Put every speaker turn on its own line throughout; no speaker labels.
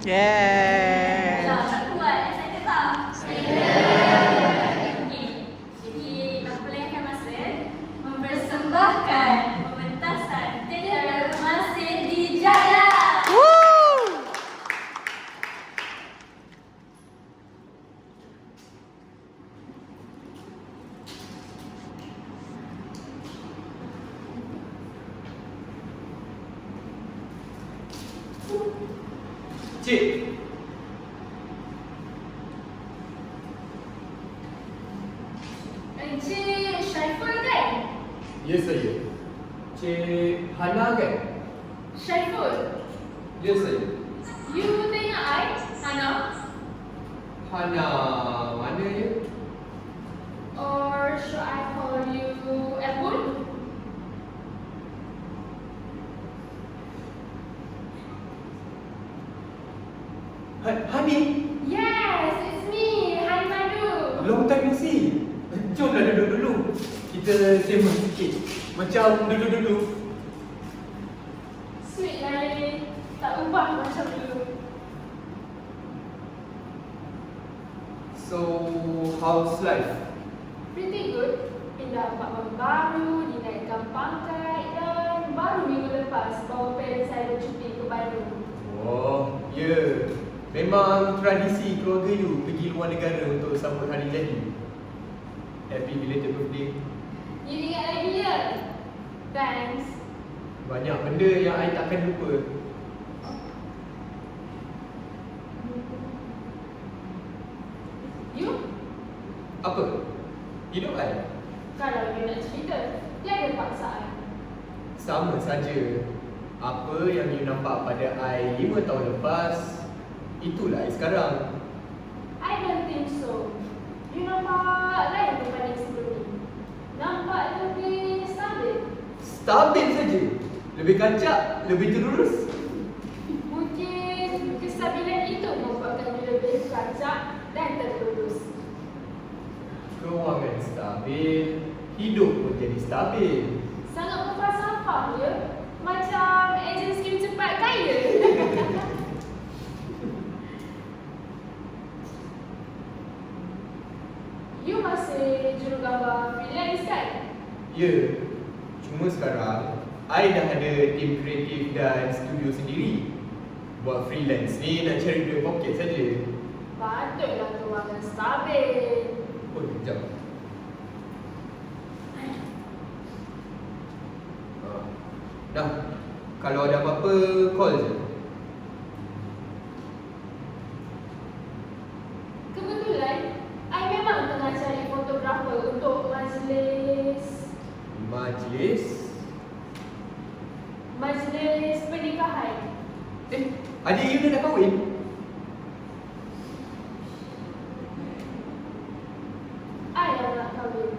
Yeah.
Alah, tak kuat. Excited tak? Okay. Jadi, aku perlahankan masa mempersembahkan pementasan teater Masih Dijaya.
Woo!
Cik,
Encik Syaiful kan?
ya saya. Cik Hana kan?
Syaiful,
Ya saya.
you tanya I, Hana?
Hana mana ya?
Or should I call you Apple?
Hani?
Yes, it's me, Hani Madu.
Long time no see. Jomlah duduk dulu. Kita sembang sikit. Macam dulu-dulu.
Sweet lah, tak ubah macam dulu.
So, how's life?
Pretty good. Pindah apartmen baru, dinaikkan pangkat dan baru minggu lepas bawa parents saya bercuti ke Bandung.
Oh, ya. Yeah. Memang tradisi keluarga you pergi luar negara untuk sambut hari jadi. Happy belated birthday.
You ingat lagi ya? Thanks.
Banyak benda yang I takkan lupa.
You?
Apa? Hidup I?
Kalau you nak cerita, jangan paksaan.
Sama saja. Apa yang you nampak pada I 5 tahun lepas, itulah I sekarang.
I don't think so. You nampak lain daripada sebelum ni. Nampak lebih stabil.
Stabil saja. Lebih kancak, lebih terurus.
Mungkin kestabilan itu membuatkan you lebih kacak dan terurus.
Kewangan stabil, hidup pun jadi stabil.
Sangat berfalsafah ya. Macam ejen skim cepat kaya. You masih jurugambar freelance kan?
Ya, cuma sekarang I dah ada tim kreatif dan studio sendiri. Buat freelance ni nak cari duit poket saja.
Patutlah kewangan stabil.
Oh, sekejap. Dah, kalau ada apa-apa, call je.
Kebetulan, I memang tengah cari fotografer untuk majlis pernikahan.
Adik you dah kahwin?
I yang nak kahwin.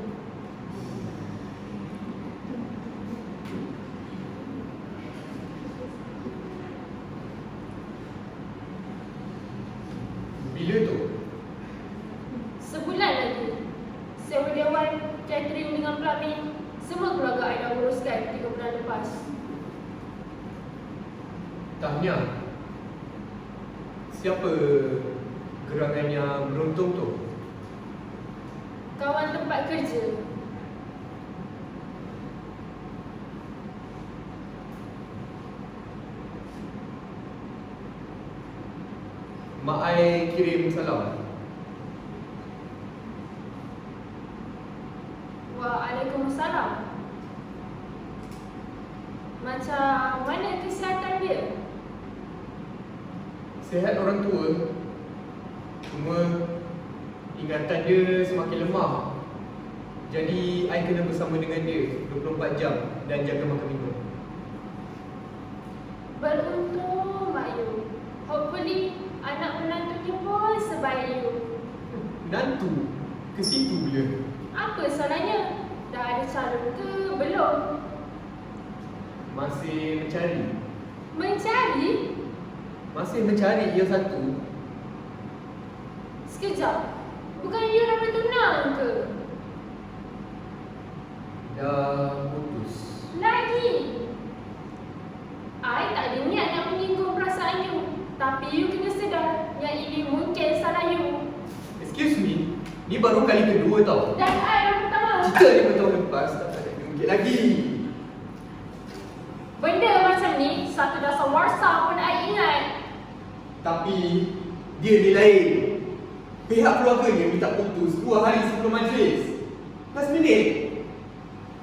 Bila tu?
Sebulan lagi. Sewa dewan, catering dengan plumbing, semua keluarga I dah uruskan 3 bulan lepas.
Tahniah. Siapa gerangan yang beruntung tu?
Kawan tempat kerja.
Mak I kirim salam.
Waalaikumsalam. Macam mana kesihatan dia?
Sihat orang tua. Cuma ingatan dia semakin lemah. Jadi I kena bersama dengan dia 24 jam dan jaga makan minum.
Beruntung Mak Yu. Hopefully anak menantunya pun sebaik you.
Nantu ke situ bila?
Apa salahnya? Dah ada calon ke belum?
Masih mencari.
Mencari?
Masih mencari yang satu.
Sekejap. Bukan you dah bertunang ke?
Dah putus.
Lagi. I tak ada niat nak menyinggung perasaan you. Tapi you kena
Ni baru kali kedua tau.
Dan I yang pertama.
Jika dia tahun lepas, tak ada jungkit lagi.
Benda macam ni, satu dasar warsa pun I ingat.
Tapi, dia ni lain. Pihak keluarganya minta putus 2 hari sebelum majlis. Last minute.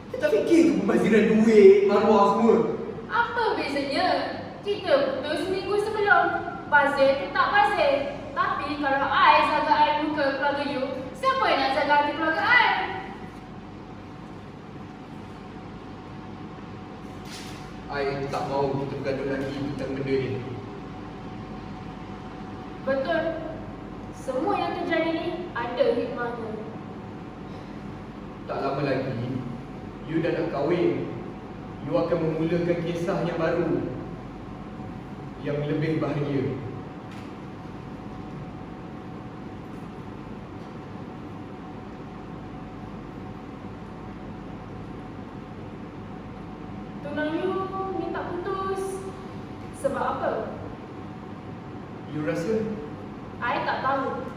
Dia tak fikir ke pembaziran duit, maruah semua.
Apa bezanya? Kita putus seminggu sebelum. Bazir tetap bazir. Tapi kalau I jaga I muka keluarga you, siapa yang nak jaga hati keluarga I?
I tak mahu kita bergaduh lagi tentang benda ni.
Betul. Semua yang terjadi ni ada hikmahnya.
Tak lama lagi, you dah nak kahwin. You akan memulakan kisah yang baru, yang lebih bahagia.
Tunang you minta putus sebab apa?
You rasa
I tak tahu.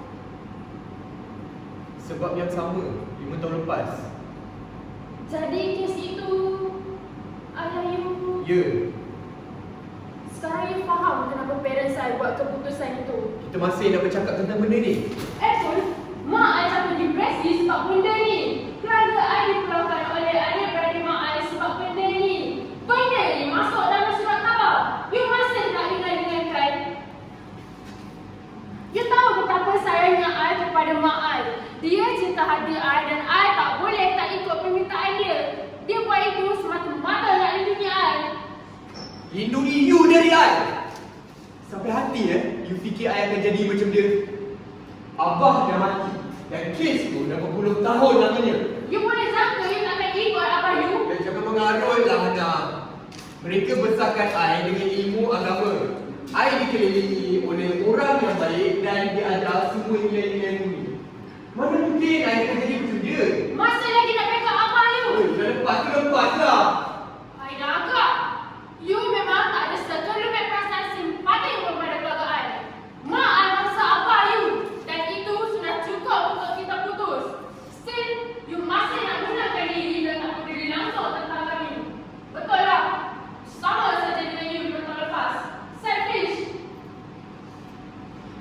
sebab yang sama 5 tahun lepas?
Jadi kes itu ayah you.
Ya,
Sekarang you faham kenapa parents I buat keputusan itu.
kita masih nak bercakap tentang benda ni.
Pun, mak I sampai depresi sebab benda ni. Keluarga I dipulaukan oleh adik-beradik mak I sebab benda ni. Benda ni masuk dalam surat khabar. You masih nak ingat-ingatkan? You tahu betapa sayangnya I kepada mak I. Dia cinta hati I dan I tak boleh tak ikut permintaan dia. Dia buat itu semata-mata nak lindungi I.
Lindungi you dari I. Sampai hati you fikir I akan jadi macam dia. Abah dah mati dan kes tu dah berpuluh tahun lamanya.
You boleh sangka you tak akan ikut abah you?
Dan jangan mengarut lah Hana. Mereka besarkan I dengan ilmu agama. I dikelilingi oleh orang yang baik dan diajar semua nilai-nilai murni. Mana mungkin I akan jadi macam dia?
Masih lagi nak backup abah you?
Dah lepas lah.
I dah agak. You memang tak ada sekelumit perasaan simpati pun pada keluarga I. Mak I mangsa abah you. Dan itu sudah cukup untuk kita putus. Still, you masih nak gunakan diri dan tak peduli langsung tentang kami. Betul tak? Sama saja dengan you 2 tahun lepas. Selfish.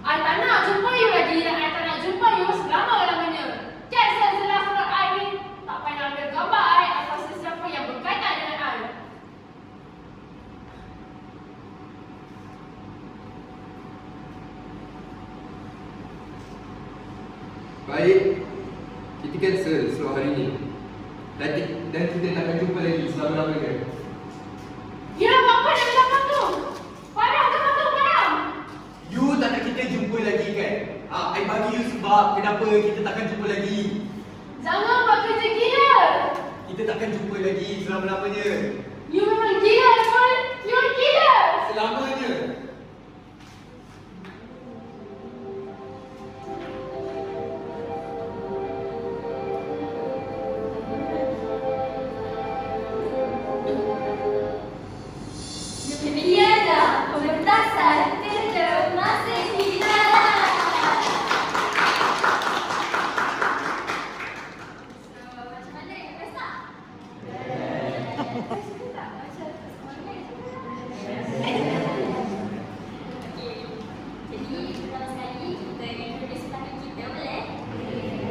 I tak nak jumpa you lagi dan I tak nak jumpa you selama-lamanya. Cancel jelas surat I ni. Tak payah ambil gambar I atau sesiapa yang berkaitan dengan I.
Baik, kita cancel seluruh hari ni. Dan kita tak akan jumpa lagi selama-lamanya.
You nak buat apa dengan laptop tu? Padam ke laptop padam?
You tak nak kita jumpa lagi kan? I bagi you sebab kenapa kita takkan jumpa lagi.
Jangan buat kerja gila.
Kita takkan jumpa lagi selama-lamanya.
You memang gila, Paul. You gila.
Selamanya.
Tiada pementasan teater masih hilang. So, macam mana yang pesta? Suka tak macam semangat? Okey. Jadi, pertama sekali kita introduce tamu kita, boleh?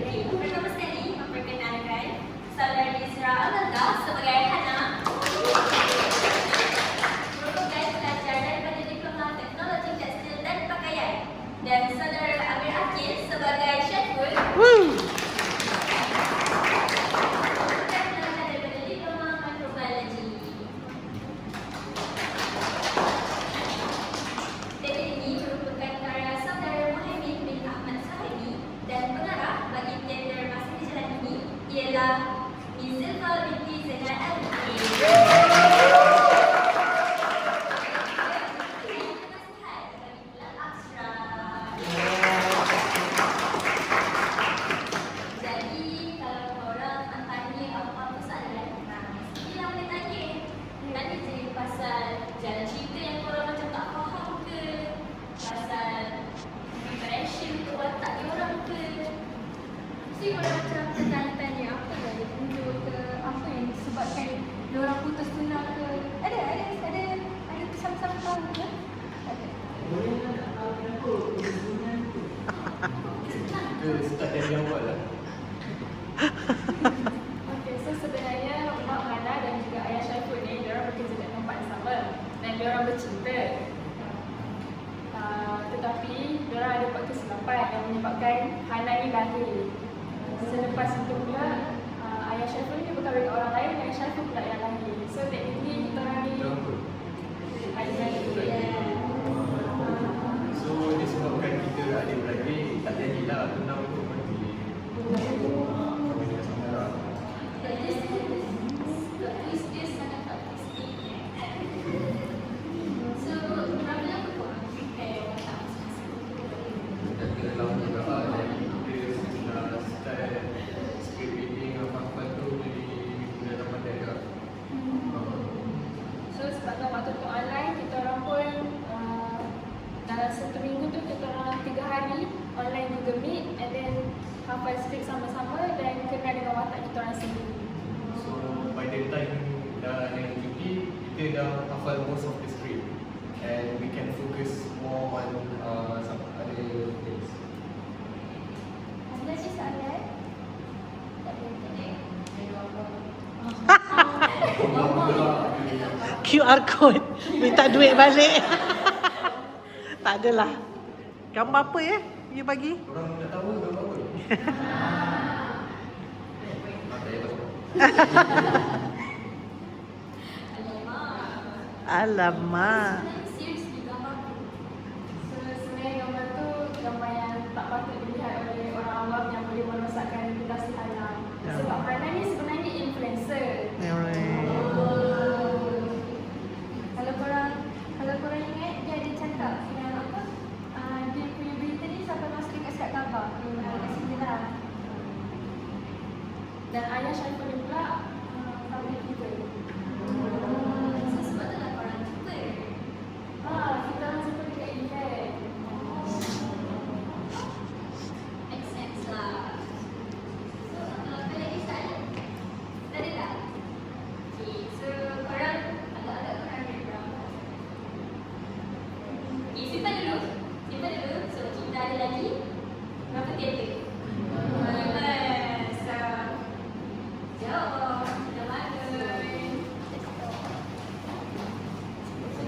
Okey, pertama sekali memperkenalkan saudara Isra Amanda sebagai Hana. Merupakan pelajar daripada Diploma Teknologi Tekstil dan Pakaian. Dan saudara Amir Akil sebagai Cheful. Merupakan pelajar daripada Diploma Microbiology. Tema ini merupakan karya saudara Muhammad bin Ahmad Sahibi dan pengarah bagi teater masa berjalan ini ialah Mizilfa binti Zainal Al-Muqin. Jadi, kalau korang nak tanya apa-apa soalan, mestilah boleh tanya. Tanya je pasal jalan cerita yang korang macam tak faham ke, pasal preparation untuk watak diorang ke. Mesti orang macam tanya-tanya apa lah dia tunjuk ke apa yang disebabkan diorang putus tunang ke. Ada sama-sama tahu ke? Ada.
Kita start dari awal lah.
Okay, so sebenarnya Mak Hana dan juga Ayah Syaiful ni diorang bekerja kat tempat yang sama dan diorang bercinta. Tetapi diorang ada buat kesilapan yang menyebabkan Hana ni lahir. Selepas itu pula Ayah Syaiful ni berkahwin dengan orang lain dan Syaiful pula yang lahir. So technically kita orang ni adik-beradik.
So disebabkan kita adik-beradik tak jadilah tunang tu pergi kami dengan saudara.
So, berapa lama korang prepare watak masing-masing?
Dah kira lama juga lah. Dari kita dah start script reading apa-apa tu jadi bulan Ramadan juga.
So sebabkan waktu tu online, kita orang pun dalam satu minggu tu kita orang 3 hari online Google Meet and then hafal skrip sama-sama dan kenal dengan watak kita orang sendiri.
So by the time dah yang cuti, kita dah hafal most of the script and we can focus more on some other things.
Ada je soalan? Tak ada.
QR code. Minta duit balik. Tak adalah. Gambar apa ya? You bagi?
Korang nak tahu gambar apa? Tak payah tahu.
Alamak.
Seriously, gambar tu.
So sebenarnya gambar tu gambar yang tak patut dilihat oleh orang awam yang boleh merosakkan reputasi Hana.
Ya.
Sebab Hana ni sebenarnya influencer.
Kalau korang ingat dia ada cakap yang apa? Dia punya berita ni sampai masuk dekat surat khabar. Kat sini lah.
Dan Ayah Syaiful ni pula public figure.